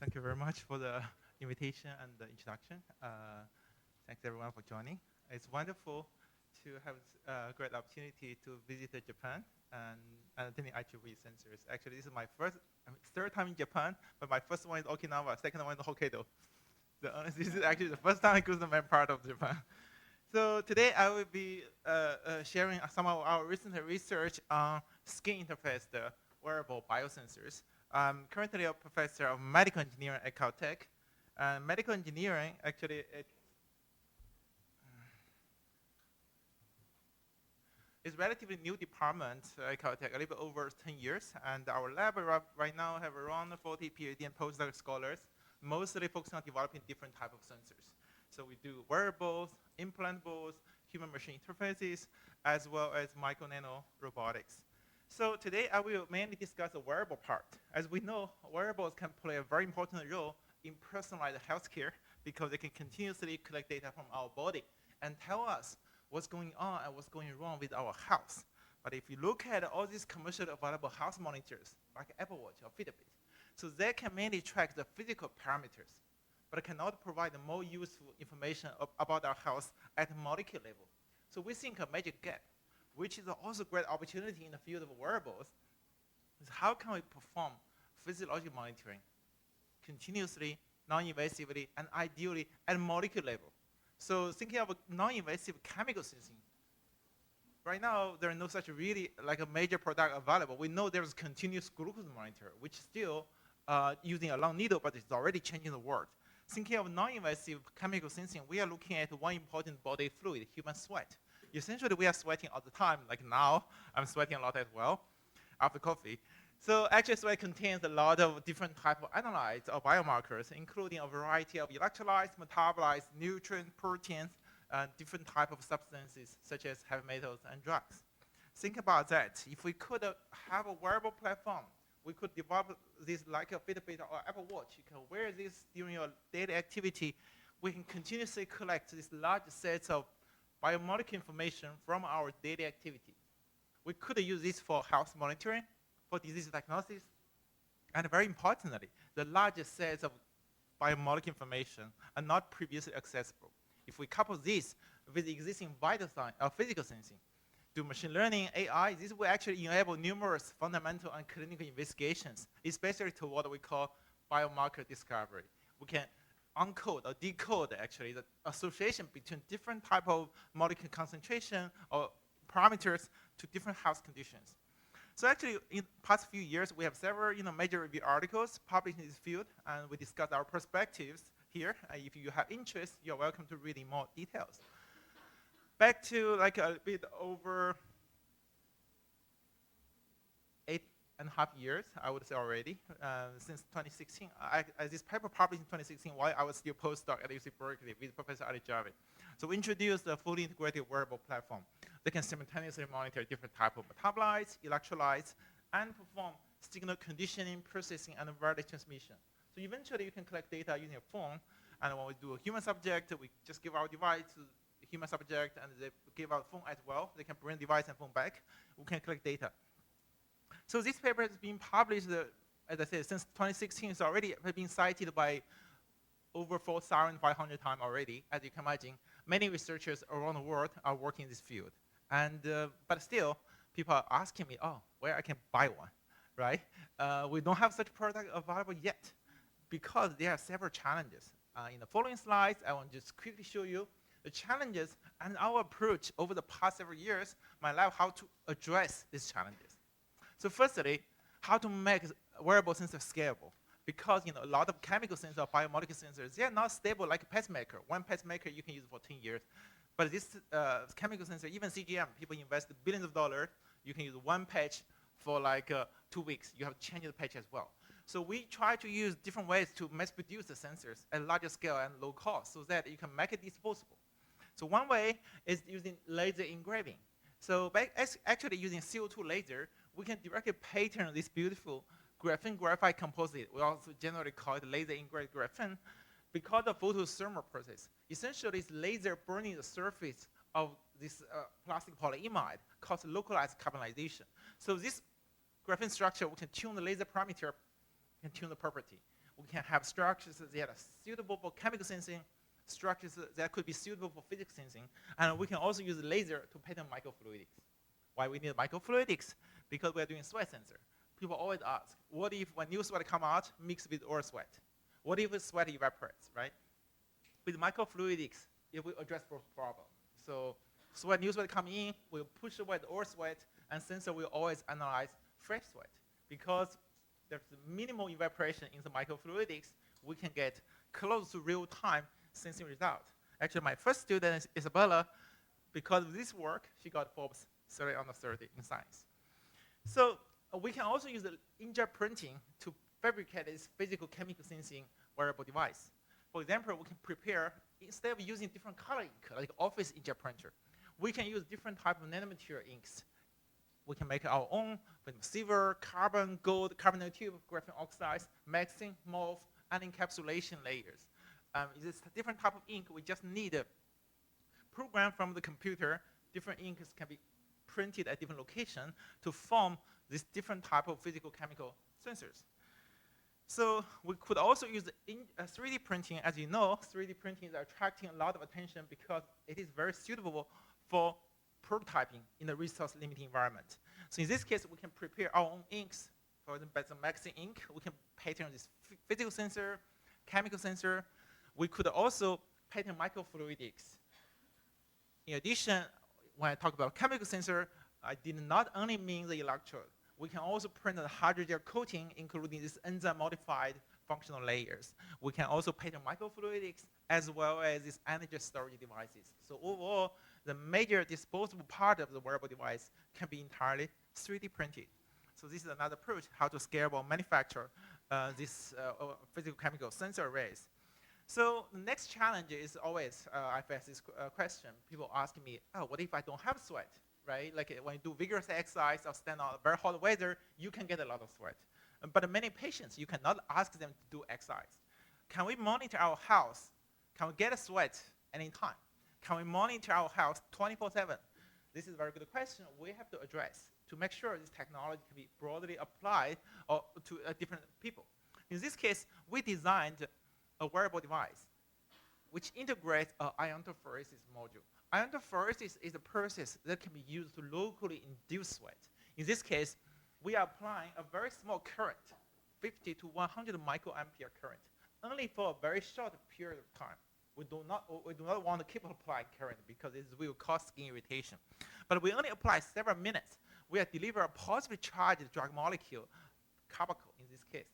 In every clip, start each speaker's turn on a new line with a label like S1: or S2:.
S1: Thank you very much for the invitation and the introduction. Thanks everyone for joining. It's wonderful to have a great opportunity to visit Japan and attending IEEE sensors. Actually, this is my third time in Japan, but my first one is Okinawa, second one is Hokkaido. So this is actually the first time I go to the main part of Japan. So today I will be sharing some of our recent research on skin interface, the wearable biosensors. I'm currently a professor of medical engineering at Caltech. Medical engineering, actually, it's relatively new department at Caltech, a little bit over 10 years. And our lab right now have around 40 PhD and postdoc scholars, mostly focusing on developing different type of sensors. So we do wearables, implantables, human-machine interfaces, as well as micro-nano robotics. So today I will mainly discuss the wearable part. As we know, wearables can play a very important role in personalized healthcare because they can continuously collect data from our body and tell us what's going on and what's going wrong with our health. But if you look at all these commercially available health monitors, like Apple Watch or Fitbit, so they can mainly track the physical parameters, but cannot provide more useful information about our health at molecule level. So we think a major gap, which is also a great opportunity in the field of wearables, is how can we perform physiological monitoring continuously, non-invasively, and ideally at molecule level. So thinking of non-invasive chemical sensing, right now there are no such really like a major product available. We know there's continuous glucose monitor, which is still using a long needle, but it's already changing the world. Thinking of non-invasive chemical sensing, we are looking at one important body fluid, human sweat. Essentially, we are sweating all the time. Like now, I'm sweating a lot as well after coffee. So actually, sweat contains a lot of different types of analytes or biomarkers, including a variety of electrolytes, metabolites, nutrients, proteins, and different types of substances, such as heavy metals and drugs. Think about that. If we could have a wearable platform, we could develop this like a Fitbit or Apple Watch. You can wear this during your daily activity. We can continuously collect these large sets of biomolecular information from our daily activity. We could use this for health monitoring, for disease diagnosis, and very importantly, the largest sets of biomolecular information are not previously accessible. If we couple this with existing vital sign or physical sensing, do machine learning, AI, this will actually enable numerous fundamental and clinical investigations, especially to what we call biomarker discovery. We can uncode or decode actually the association between different type of molecule concentration or parameters to different health conditions. So actually, in the past few years, we have several major review articles published in this field, and we discuss our perspectives here. If you have interest, you're welcome to read in more details. Back to like a bit over 8.5 years, I would say already, since 2016. This paper published in 2016 while I was still postdoc at UC Berkeley with Professor Ali Javid. So we introduced a fully integrated wearable platform that can simultaneously monitor different types of metabolites, electrolytes, and perform signal conditioning, processing, and wireless transmission. So eventually you can collect data using a phone, and when we do a human subject, we just give our device to the human subject, and they give our phone as well. They can bring device and phone back. We can collect data. So this paper has been published, as I said, since 2016. It's already been cited by over 4,500 times already. As you can imagine, many researchers around the world are working in this field. And but still, people are asking me, oh, where I can buy one, right? We don't have such product available yet because there are several challenges. In the following slides, I want to just quickly show you the challenges and our approach over the past several years, my lab, how to address these challenges. So firstly, how to make wearable sensors scalable. Because a lot of chemical sensors, biomolecular sensors, they are not stable like a pacemaker. One pacemaker you can use for 10 years. But this chemical sensor, even CGM, people invest billions of dollars. You can use one patch for like 2 weeks. You have to change the patch as well. So we try to use different ways to mass produce the sensors at larger scale and low cost so that you can make it disposable. So one way is using laser engraving. So by actually using CO2 laser, we can directly pattern this beautiful graphene graphite composite. We also generally call it laser engraved graphene because of photothermal process. Essentially, it's laser burning the surface of this plastic polyimide causes localized carbonization. So this graphene structure, we can tune the laser parameter, can tune the property. We can have structures that are suitable for chemical sensing, structures that could be suitable for physics sensing, and we can also use laser to pattern microfluidics. Why we need microfluidics? Because we are doing sweat sensor. People always ask, what if when new sweat come out mixed with old sweat? What if the sweat evaporates, right? With microfluidics, it will address both problems. So new sweat come in, we'll push away the old sweat, and sensor will always analyze fresh sweat. Because there's minimal evaporation in the microfluidics, we can get close to real-time sensing result. Actually, my first student, Isabella, because of this work, she got Forbes 30 under 30 in science. So we can also use the inkjet printing to fabricate this physical chemical sensing wearable device. For example, we can prepare, instead of using different color ink, like office inkjet printer, we can use different type of nanomaterial inks. We can make our own with silver, carbon, gold, carbon nanotube, graphene oxides, mixing, mauve, and encapsulation layers. This different type of ink, we just need a program from the computer. Different inks can be printed at different location to form this different type of physical chemical sensors. So we could also use 3D printing. As you know, 3D printing is attracting a lot of attention because it is very suitable for prototyping in a resource-limiting environment. So in this case, we can prepare our own inks. For example, some Maxine ink, we can pattern this physical sensor, chemical sensor. We could also pattern microfluidics. In addition, when I talk about chemical sensor, I did not only mean the electrode. We can also print the hydrogel coating, including these enzyme-modified functional layers. We can also pattern microfluidics as well as these energy storage devices. So overall, the major disposable part of the wearable device can be entirely 3D printed. So this is another approach how to scalable manufacture this physical chemical sensor arrays. So the next challenge is always, I face this question. People ask me, oh, what if I don't have sweat, right? Like when you do vigorous exercise or stand on very hot weather, you can get a lot of sweat. But many patients, you cannot ask them to do exercise. Can we monitor our health? Can we get a sweat anytime? Can we monitor our health 24/7? This is a very good question we have to address to make sure this technology can be broadly applied to different people. In this case, we designed a wearable device which integrates an iontophoresis module. Iontophoresis is a process that can be used to locally induce sweat. In this case, we are applying a very small current, 50 to 100 microampere current, only for a very short period of time. We do not want to keep applying current because it will cause skin irritation. But we only apply several minutes. We are deliver a positively charged drug molecule, carbachol in this case,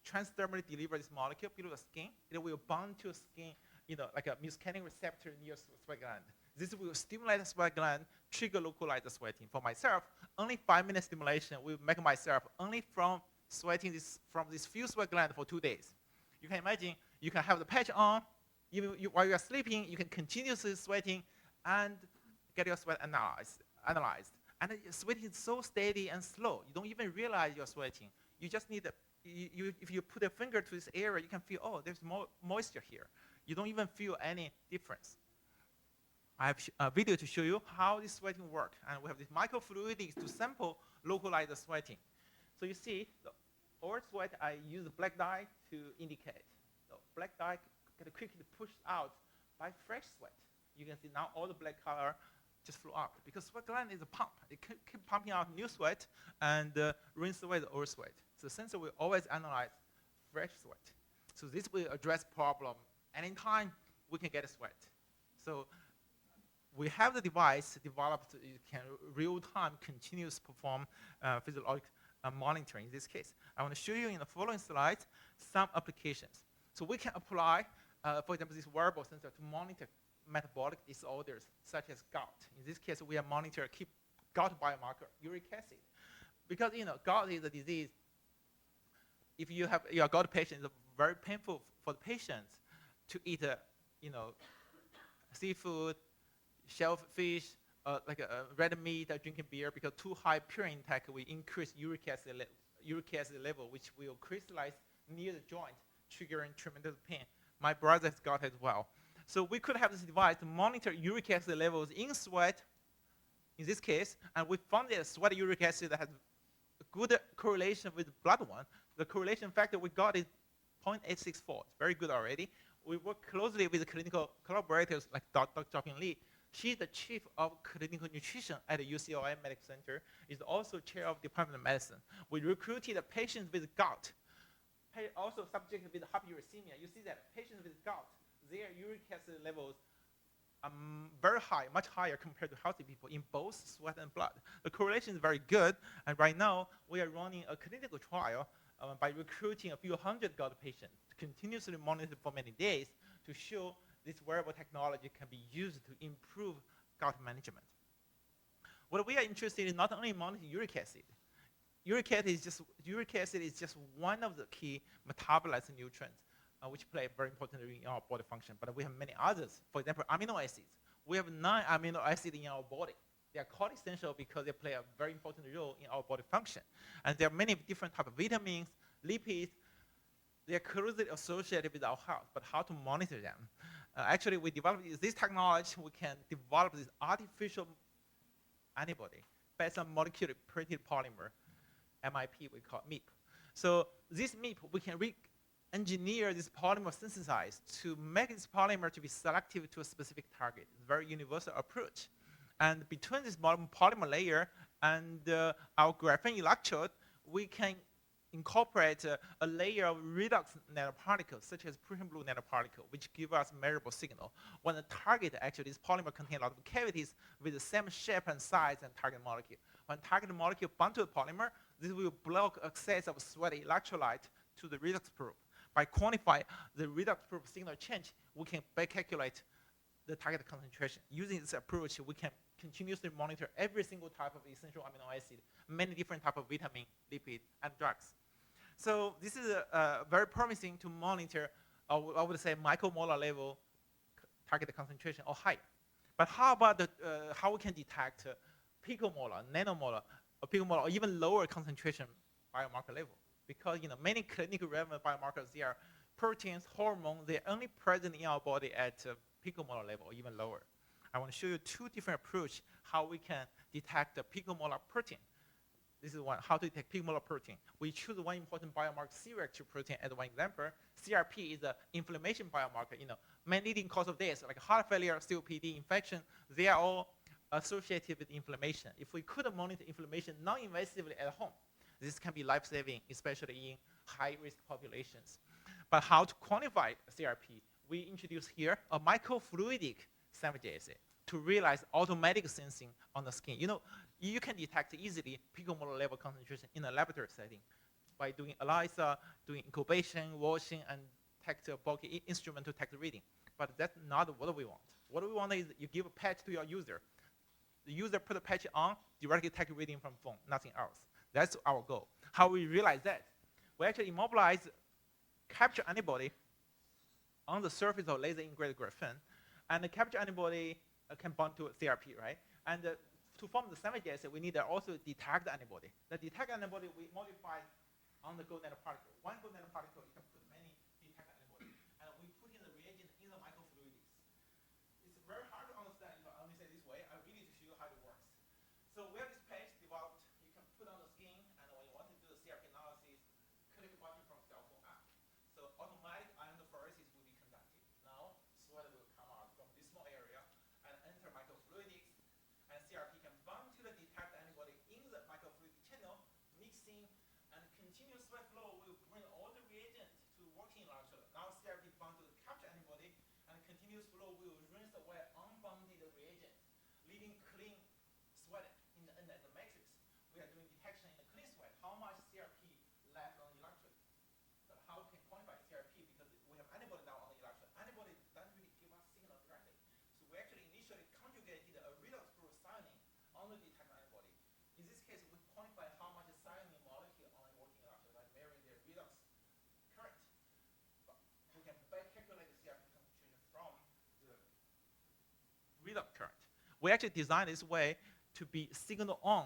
S1: transdermally deliver this molecule below the skin. It will bind to skin, like a muscarinic receptor near sweat gland. This will stimulate the sweat gland, trigger localized sweating. For myself, only 5-minute stimulation will make myself only from sweating from this few sweat gland for 2 days. You can imagine you can have the patch on, while you are sleeping, you can continuously sweating and get your sweat analyzed. And sweating is so steady and slow. You don't even realize you're sweating. You just need if you put a finger to this area, you can feel, oh, there's more moisture here. You don't even feel any difference. I have a video to show you how this sweating works. And we have this microfluidics to sample localized sweating. So you see, the old sweat, I use black dye to indicate. So black dye get quickly pushed out by fresh sweat. You can see now all the black color just flow out because sweat gland is a pump. It keep pumping out new sweat and rinse away the old sweat. So the sensor will always analyze fresh sweat. So this will address problem. Anytime we can get a sweat. So we have the device developed, it can real-time continuous perform physiologic monitoring in this case. I want to show you in the following slides some applications. So we can apply, for example, this wearable sensor to monitor metabolic disorders such as gout. In this case, we are monitoring gout biomarker, uric acid. Because gout is a disease. If you have your gout patient, it's very painful for the patients to eat, seafood, shellfish, like red meat, drinking beer, because too high purine intake will increase uric acid level, which will crystallize near the joint, triggering tremendous pain. My brother's got it as well. So we could have this device to monitor uric acid levels in sweat, in this case, and we found that sweat uric acid has a good correlation with blood one. The correlation factor we got is 0.864, very good already. We work closely with clinical collaborators like Dr. Jopin Lee. She's the chief of clinical nutrition at the UCLA Medical Center, is also chair of Department of Medicine. We recruited patients with gout, also subject with hyperuricemia. You see that patients with gout, their uric acid levels are very high, much higher compared to healthy people in both sweat and blood. The correlation is very good, and right now we are running a clinical trial by recruiting a few hundred gout patients to continuously monitor for many days to show this wearable technology can be used to improve gout management. What we are interested in not only monitoring uric acid. Uric acid is just one of the key metabolized nutrients which play a very important role in our body function, but we have many others. For example, amino acids. We have 9 amino acids in our body. They are called essential because they play a very important role in our body function. And there are many different types of vitamins, lipids. They are closely associated with our health, but how to monitor them? Actually, we developed this technology. We can develop this artificial antibody based on molecular printed polymer, MIP, we call MIP. So this MIP, we can engineer this polymer synthesized to make this polymer to be selective to a specific target. It's a very universal approach. And between this polymer layer and our graphene electrode, we can incorporate a layer of redox nanoparticles, such as prussian blue nanoparticle, which give us measurable signal. When the target, actually, this polymer contains a lot of cavities with the same shape and size and target molecule. When target molecule bind to the polymer, this will block access of sweaty electrolyte to the redox probe. By quantifying the redox probe signal change, we can calculate the target concentration. Using this approach, we can continuously monitor every single type of essential amino acid, many different types of vitamin, lipid, and drugs. So this is very promising to monitor, I would say, micromolar level target concentration or higher. But how about how we can detect picomolar, nanomolar, or picomolar, or even lower concentration biomarker level? Because many clinical relevant biomarkers, they are proteins, hormones, they're only present in our body at picomolar level or even lower. I want to show you 2 different approaches how we can detect the picomolar protein. This is one, how to detect picomolar protein. We choose one important biomarker, C-reactive protein, as one example. CRP is an inflammation biomarker. Main leading cause of death, like heart failure, COPD, infection, they are all associated with inflammation. If we could monitor inflammation non-invasively at home, this can be life-saving, especially in high-risk populations. But how to quantify CRP? We introduce here a microfluidic sandwich assay to realize automatic sensing on the skin. You can detect easily picomolar level concentration in a laboratory setting by doing ELISA, doing incubation, washing, and take the bulky instrument to take the reading. But that's not what we want. What we want is you give a patch to your user. The user put the patch on, directly take a reading from phone, nothing else. That's our goal. How we realize that? We actually immobilize capture antibody on the surface of laser integrated graphene, and the capture antibody can bind to CRP, right? And to form the sandwich assay, we need to also detect the antibody. The detect antibody we modify on the gold nanoparticle. One gold nanoparticle, you can put many detect antibodies, and we put in the reagent in the microfluidics. It's very hard to understand if I only say this way. I really need to show you how it works. So we have this patch developed. You can put on the skin, and when you want to do the CRP analysis, click a button from cell phone app. So automatic ionophoresis will be conducted. Now sweat will come out from this small area and enter microfluidics, and CRP can bind to the detect antibody in the microfluidic channel, mixing, and continuous sweat flow will bring all the reagents to working electrode. Now CRP bound to the capture antibody, and continuous flow will rinse away unbounded reagent, leaving clean sweat in the matrix. We are doing detection in the clean sweat. How much CRP left on the electrode? But how can quantify CRP? Because we have antibody now on the electrode. Antibody doesn't really give us signal directly. So we actually initially conjugated a redox prothionin on the detect antibody. In this case, we quantify how much thionin molecule on the working electrode by measuring their redox current. But we can back calculate the CRP concentration from the redox current. We actually designed this way to be signal on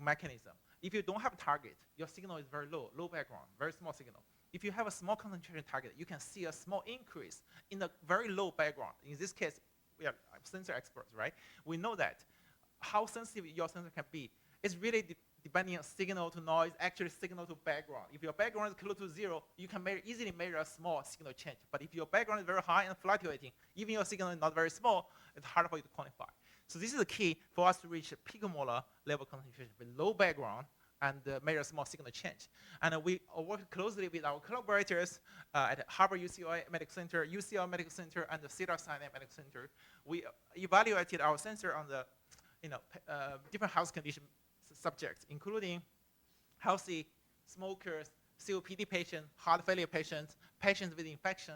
S1: mechanism. If you don't have a target, your signal is very low background, very small signal. If you have a small concentration target, you can see a small increase in the very low background. In this case, we are sensor experts, right? We know that how sensitive your sensor can be is really depending on signal to noise, actually signal to background. If your background is close to 0, you can easily measure a small signal change. But if your background is very high and fluctuating, even your signal is not very small, it's hard for you to quantify. So this is the key for us to reach a picomolar level concentration with low background and measure small signal change. And we work closely with our collaborators at Harvard UCLA Medical Center, UCL Medical Center, and the Cedars-Sinai Medical Center. We evaluated our sensor on the different health condition subjects, including healthy smokers, COPD patients, heart failure patients, patients with infection.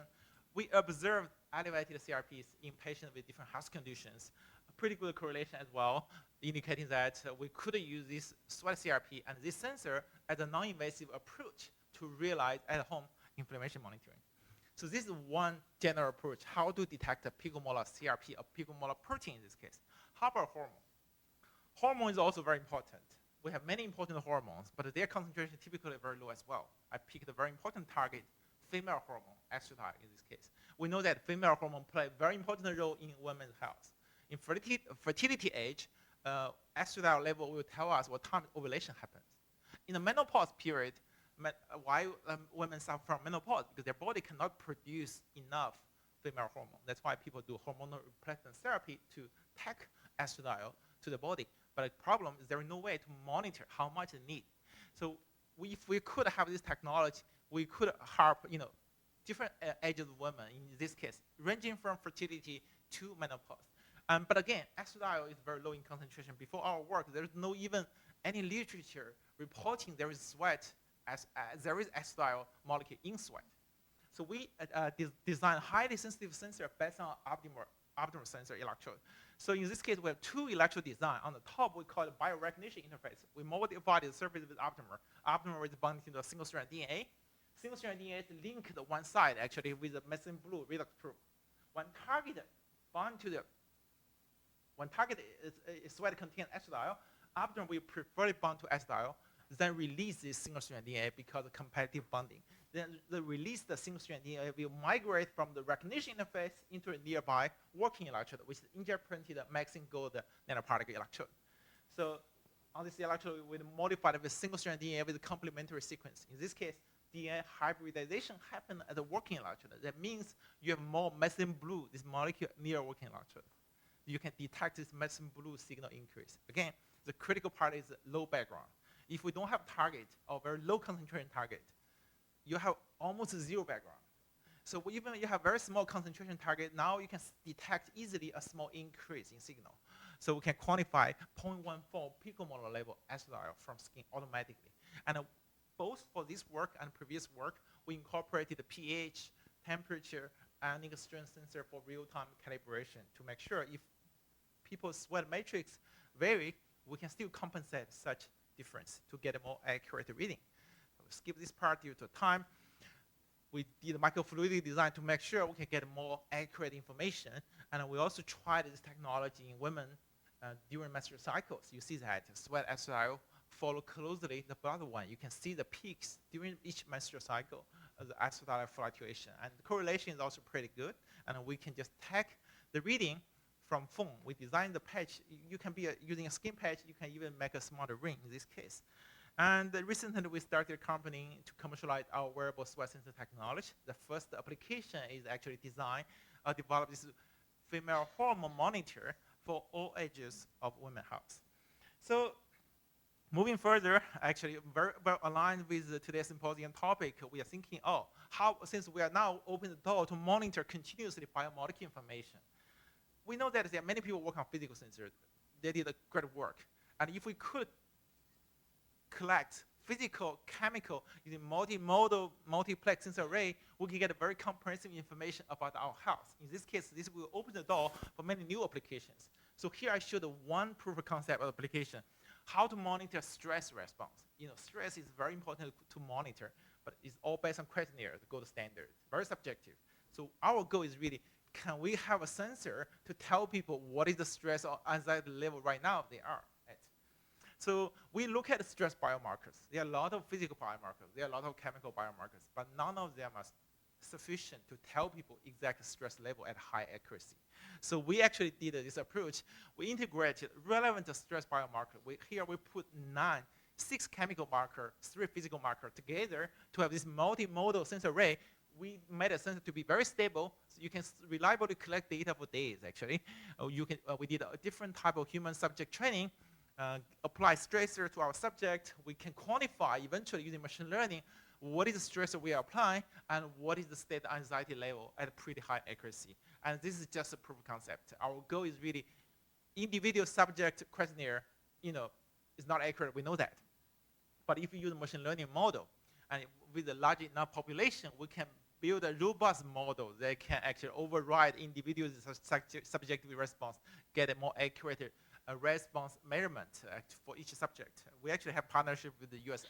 S1: We observed elevated CRPs in patients with different health conditions. A pretty good correlation as well, indicating that we could use this sweat CRP and this sensor as a non-invasive approach to realize at-home inflammation monitoring. So this is one general approach, how to detect a picomolar CRP, a picomolar protein in this case. How about hormone? Hormone is also very important. We have many important hormones, but their concentration typically very low as well. I picked a very important target, female hormone, estradiol in this case. We know that female hormone play a very important role in women's health. In fertility age, estradiol level will tell us what time ovulation happens. In the menopause period, why women suffer from menopause? Because their body cannot produce enough female hormone. That's why people do hormonal replacement therapy to take estradiol to the body. But the problem is there is no way to monitor how much they need. So if we could have this technology, we could help different ages of women in this case, ranging from fertility to menopause. But again, estradiol is very low in concentration. Before our work, there is no even any literature reporting there is sweat there is estradiol molecule in sweat. So we design highly sensitive sensor based on optimal sensor electrode. So in this case, we have two electrode design. On the top, we call it biorecognition interface. We modify the surface with optimer. Optimer is bound to the single-strand DNA. Single-strand DNA is linked to one side, actually, with the methylene blue redox probe. When target is sweat contain estradiol, optimer will preferably bound to estradiol, then release this single-strand DNA because of competitive bonding. Then the release the single-strand DNA will migrate from the recognition interface into a nearby working electrode, which is interprinted Maxine gold nanoparticle electrode. So on this electrode, we modify it with single-strand DNA with a complementary sequence. In this case, DNA hybridization happened at the working electrode. That means you have more methylene blue, this molecule near working electrode. You can detect this methylene blue signal increase. Again, the critical part is low background. If we don't have target or very low concentration target, you have almost zero background. So even if you have very small concentration target, now you can detect easily a small increase in signal. So we can quantify 0.14 picomolar level estradiol from skin automatically. And both for this work and previous work, we incorporated the pH, temperature, and strength sensor for real-time calibration to make sure if people's sweat matrix vary, we can still compensate such difference to get a more accurate reading. We'll skip this part due to time. We did microfluidic design to make sure we can get more accurate information. And we also tried this technology in women during menstrual cycles. You see that sweat estradiol follow closely the blood one. You can see the peaks during each menstrual cycle of the estradiol fluctuation. And the correlation is also pretty good. And we can just take the reading from phone. We designed the patch. You can be using a skin patch. You can even make a smarter ring in this case. And recently, we started a company to commercialize our wearable sweat sensor technology. The first application is actually develop this female hormone monitor for all ages of women's health. So moving further, actually very well aligned with today's symposium topic, we are thinking, since we are now opening the door to monitor continuously biomolecular information, we know that there are many people working on physical sensors. They did a great work. And if we could collect physical, chemical, using multimodal, multiplex sensor array, we can get a very comprehensive information about our health. In this case, this will open the door for many new applications. So here I showed one proof of concept application, how to monitor stress response. Stress is very important to monitor, but it's all based on questionnaire, the gold standard, very subjective. So our goal is really, can we have a sensor to tell people what is the stress or anxiety level right now they are at? So we look at stress biomarkers. There are a lot of physical biomarkers. There are a lot of chemical biomarkers, but none of them are sufficient to tell people exact stress level at high accuracy. So we actually did this approach. We integrated relevant stress biomarker. Here we put 9 6 chemical marker, 3 physical marker together to have this multimodal sensor array. We made a sensor to be very stable, so you can reliably collect data for days, actually. We did a different type of human subject training, apply stressor to our subject. We can quantify, eventually using machine learning, what is the stressor we are applying and what is the state anxiety level at a pretty high accuracy. And this is just a proof of concept. Our goal is really individual subject questionnaire, is not accurate, we know that. But if you use a machine learning model, and with a large enough population, we can build a robust model that can actually override individual subjective response, get a more accurate response measurement for each subject. We actually have partnership with the US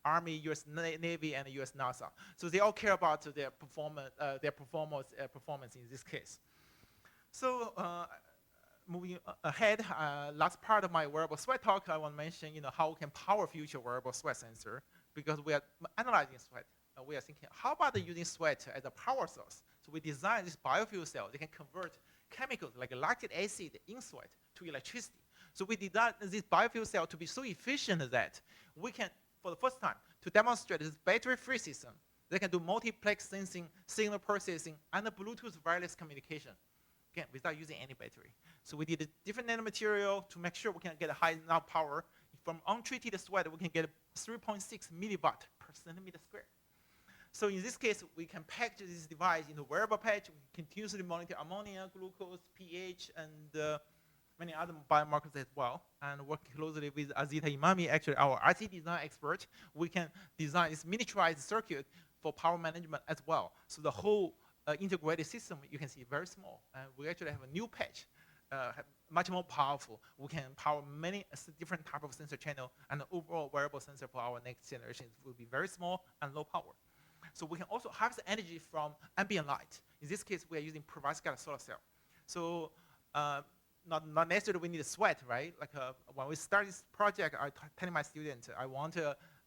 S1: Army, US Navy, and US NASA. So they all care about their performance in this case. So moving ahead, last part of my wearable sweat talk, I want to mention how we can power future wearable sweat sensor, because we are analyzing sweat. We are thinking, how about using sweat as a power source? So we designed this biofuel cell. They can convert chemicals like lactic acid in sweat to electricity. So we designed this biofuel cell to be so efficient that we can, for the first time, to demonstrate this battery-free system, they can do multiplex sensing, signal processing, and the Bluetooth wireless communication, again, without using any battery. So we did a different nanomaterial to make sure we can get a high enough power. From untreated sweat, we can get 3.6 milliwatt per centimeter square. So in this case, we can package this device in a wearable patch. We can continuously monitor ammonia, glucose, pH, and many other biomarkers as well. And work closely with Azita Imami, actually our IC design expert. We can design this miniaturized circuit for power management as well. So the whole integrated system, you can see, very small. And we actually have a new patch, much more powerful. We can power many different type of sensor channel, and the overall wearable sensor for our next generation will be very small and low power. So we can also harvest energy from ambient light. In this case, we are using perovskite solar cell. So not necessarily we need a sweat, right? Like when we start this project, I telling my students, I want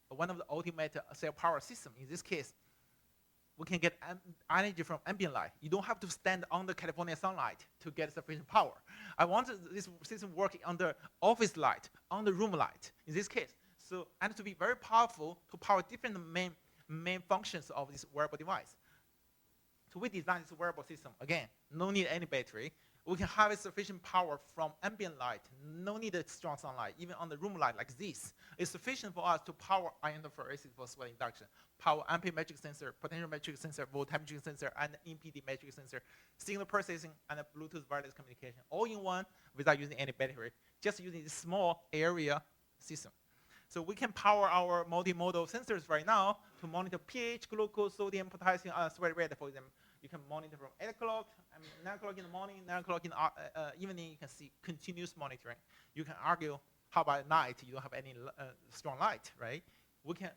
S1: one of the ultimate cell power system. In this case, we can get energy from ambient light. You don't have to stand under California sunlight to get sufficient power. I want this system working under office light, under room light, in this case. So, and to be very powerful to power different main functions of this wearable device. So we designed this wearable system. Again, no need any battery. We can harvest sufficient power from ambient light. No need a strong sunlight. Even on the room light like this, it's sufficient for us to power iontophoresis for sweat induction, power ampemetric sensor, potentiometric sensor, voltammetric sensor, and impede metric sensor, signal processing, and a Bluetooth wireless communication, all in one without using any battery, just using this small area system. So we can power our multimodal sensors right now to monitor pH, glucose, sodium, potassium, sweat rate, for example. You can monitor from 8 o'clock, 9 o'clock in the morning, 9 o'clock in the evening. You can see continuous monitoring. You can argue, how about at night? You don't have any strong light, right?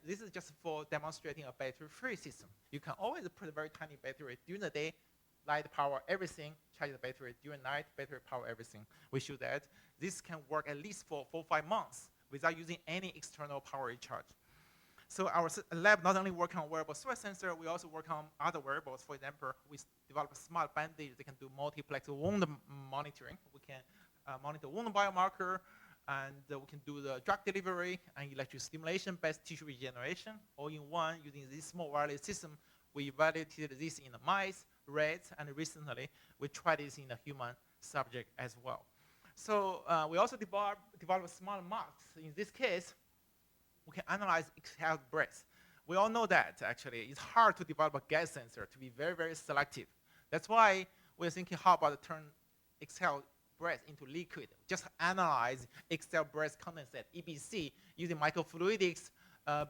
S1: This is just for demonstrating a battery-free system. You can always put a very tiny battery during the day, light power everything, charge the battery during night, battery power everything. We show that this can work at least for 4 or 5 months without using any external power recharge. So our lab not only work on wearable sweat sensor, we also work on other wearables. For example, we develop a smart bandage that can do multiplex wound monitoring. We can monitor wound biomarker, and we can do the drug delivery and electrical stimulation-based tissue regeneration, all in one using this small wireless system. We evaluated this in the mice, rats, and recently we tried this in a human subject as well. So we also developed smart masks. In this case, we can analyze exhaled breath. We all know that, actually. It's hard to develop a gas sensor to be very, very selective. That's why we're thinking, how about turn exhaled breath into liquid? Just analyze exhaled breath condensate, EBC, using microfluidics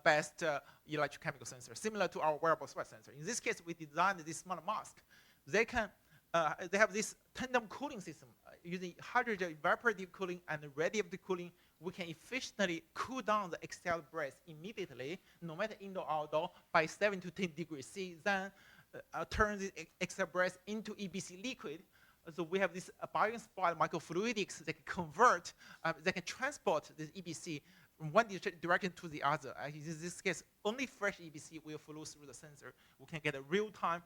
S1: based electrochemical sensor, similar to our wearable sweat sensor. In this case, we designed this smart mask. They have this tandem cooling system using hydrogen evaporative cooling and radiative cooling. We can efficiently cool down the exhaled breath immediately, no matter indoor or outdoor, by 7 to 10 degrees C. Then turn the exhaled breath into EBC liquid. So we have this bio-inspired microfluidics that can convert, that can transport this EBC from one direction to the other. In this case, only fresh EBC will flow through the sensor. We can get a real-time,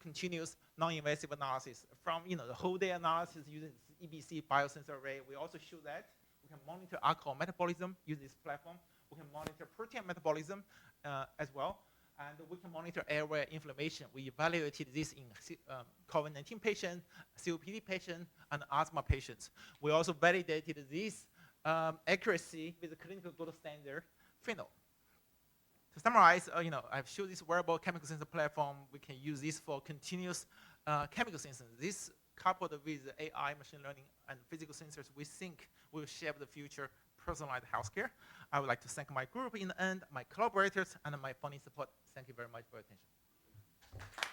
S1: continuous, non-invasive analysis from the whole day analysis using this EBC biosensor array. We also show that we can monitor alcohol metabolism using this platform. We can monitor protein metabolism as well. And we can monitor airway inflammation. We evaluated this in COVID-19 patients, COPD patients, and asthma patients. We also validated this accuracy with the clinical gold standard, FINO. To summarize, I've showed this wearable chemical sensor platform. We can use this for continuous chemical sensors. This coupled with AI, machine learning, and physical sensors, we think will shape the future personalized healthcare. I would like to thank my group in the end, my collaborators, and my funding support. Thank you very much for your attention.